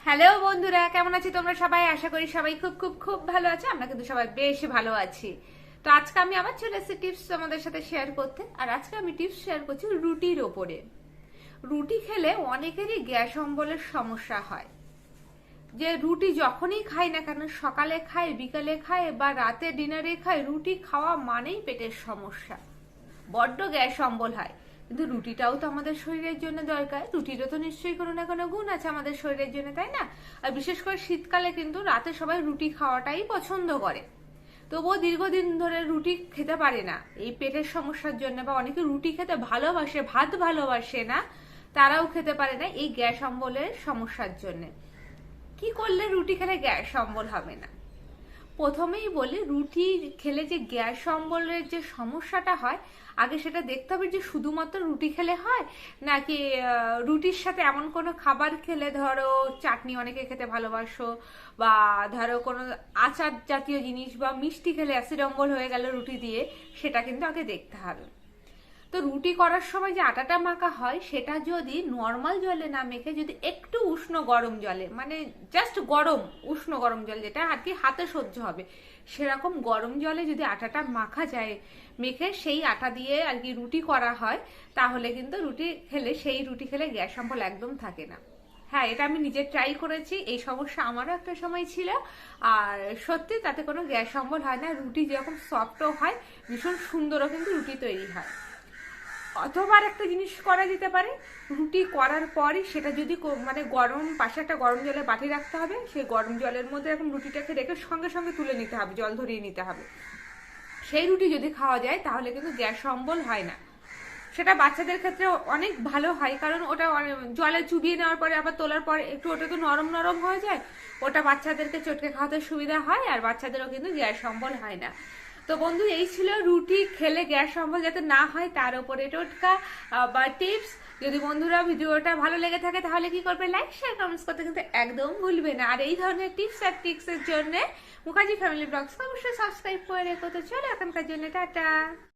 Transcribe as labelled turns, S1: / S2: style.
S1: Hello বন্ধুরা, কেমন আছি তোমরা সবাই? আশা করি সবাই খুব খুব খুব ভালো আছে। আমরা কিন্তু সবাই বেশ ভালো আছি। তো আজকে আমি আবার চলে এসেছি টিপস তোমাদের সাথে শেয়ার করতে। আর আজকে আমি টিপস শেয়ার করছি রুটির ওপরে। রুটি খেলে অনেকেরই গ্যাস অম্বলের সমস্যা হয়। যে রুটি যখনই খাই না কেন, সকালে খাই, বিকালে খাই বা রাতে ডিনারে খাই, রুটি খাওয়া মানেই পেটের সমস্যা, বড্ড গ্যাস অম্বল হয়। কিন্তু রুটিটাও তো আমাদের শরীরের জন্য দরকার। রুটিরও তো নিশ্চয়ই কোনো না কোনো গুণ আছে আমাদের শরীরের জন্য, তাই না? আর বিশেষ করে শীতকালে কিন্তু রাতে সবাই রুটি খাওয়াটাই পছন্দ করে। তবুও দীর্ঘদিন ধরে রুটি খেতে পারে না এই পেটের সমস্যার জন্য, বা অনেকে রুটি খেতে ভালোবাসে, ভাত ভালোবাসে না, তারাও খেতে পারে না এই গ্যাস অম্বলের সমস্যার জন্য। কি করলে রুটি খেলে গ্যাস অম্বল হবে না? প্রথমেই বলি, রুটি খেলে যে গ্যাস অম্বলের যে সমস্যাটা হয়, আগে সেটা দেখতে হবে যে শুধুমাত্র রুটি খেলে হয়, নাকি রুটির সাথে এমন কোনো খাবার খেলে, ধরো চাটনি অনেকে খেতে ভালোবাসো, বা ধরো কোনো আচার জাতীয় জিনিস বা মিষ্টি খেলে অ্যাসিড অম্বল হয়ে গেল রুটি দিয়ে, সেটা কিন্তু আগে দেখতে হবে। তো রুটি করার সময় যে আটাটা মাখা হয়, সেটা যদি নর্মাল জলে না মেখে যদি একটু উষ্ণ গরম জলে, মানে জাস্ট গরম উষ্ণ গরম জল, যেটা আর কি হাতে সহ্য হবে, সেরকম গরম জলে যদি আটাটা মাখা যায়, মেখে সেই আটা দিয়ে আর কি রুটি করা হয়, তাহলে কিন্তু সেই রুটি খেলে গ্যাস অম্বল একদম থাকে না। হ্যাঁ, এটা আমি নিজে ট্রাই করেছি, এই সমস্যা আমারও একটা সময় ছিল। আর সত্যি তাতে কোনো গ্যাস অম্বল হয় না। রুটি যেরকম সফটও হয়, ভীষণ সুন্দরও কিন্তু রুটি তৈরি হয়। অথবা একটা জিনিস করা যেতে পারে, রুটি করার পরই সেটা যদি মানে গরম, পাশে একটা গরম জলের বাটি রাখতে হবে, সেই গরম জলের মধ্যে এখন রুটিটাকে রেখে সঙ্গে সঙ্গে তুলে নিতে হবে, জল ধরিয়ে নিতে হবে। সেই রুটি যদি খাওয়া যায় তাহলে কিন্তু গ্যাস অম্বল হয় না। সেটা বাচ্চাদের ক্ষেত্রে অনেক ভালো হয়, কারণ ওটা জলে চুবিয়ে নেওয়ার পরে আবার তোলার পরে একটু ওটা তো নরম নরম হয়ে যায়, ওটা বাচ্চাদেরকে চটকে খাওয়াতে সুবিধা হয়, আর বাচ্চাদেরও কিন্তু গ্যাস অম্বল হয় না। তো বন্ধু, এই ছিল রুটি খেলে গ্যাস অম্বল যাতে না হয় তার উপরে টোটকা বা টিপস। যদি বন্ধুরা ভিডিওটা ভালো লেগে থাকে তাহলে কি করবে? লাইক, শেয়ার, কমেন্টস করতে কিন্তু একদম ভুলবে না। আর এই ধরনের টিপস আর ট্রিক্সের জন্য মুখার্জি ফ্যামিলি ব্লগস অবশ্যই সাবস্ক্রাইব করে রেখো। তো চলো এখনকার জন্য টাটা।